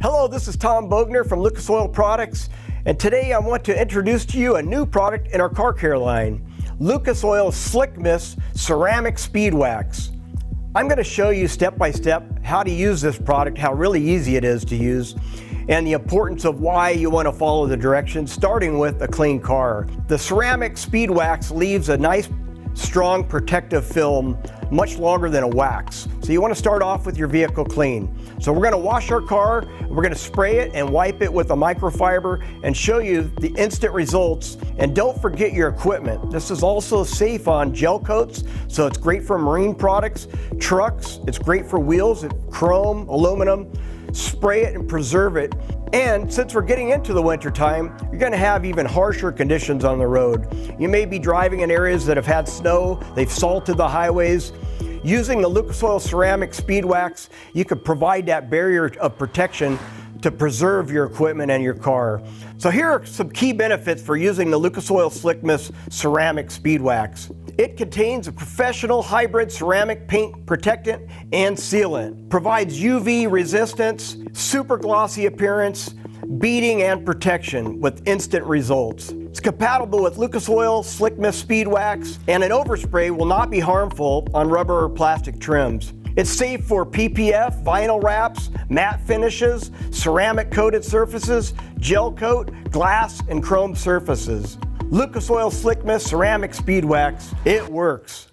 Hello, this is Tom Bogner from Lucas Oil Products, and today I want to introduce to you a new product in our car care line, Lucas Oil Slick Mist Ceramic Speed Wax. I'm going to show you step by step how to use this product, how really easy it is to use, and the importance of why you want to follow the directions, starting with a clean car. The ceramic speed wax leaves a nice, strong protective film much longer than a wax. So you want to start off with your vehicle clean. So we're going to wash our car, we're going to spray it and wipe it with a microfiber and show you the instant results. And don't forget your equipment. This is also safe on gel coats, so it's great for marine products, trucks, it's great for wheels, chrome, aluminum. Spray it and preserve it. And since we're getting into the winter time, you're going to have even harsher conditions on the road. You may be driving in areas that have had snow, they've salted the highways. Using the Lucas Oil Ceramic Speed Wax, you can provide that barrier of protection to preserve your equipment and your car. So here are some key benefits for using the Lucas Oil Slick Mist Ceramic Speed Wax. It contains a professional hybrid ceramic paint protectant and sealant, provides UV resistance, super glossy appearance, beading and protection with instant results. It's compatible with Lucas Oil Slick Mist Speed Wax, and an overspray will not be harmful on rubber or plastic trims. It's safe for PPF, vinyl wraps, matte finishes, ceramic coated surfaces, gel coat, glass, and chrome surfaces. Lucas Oil Slick Mist Ceramic Speed Wax, it works.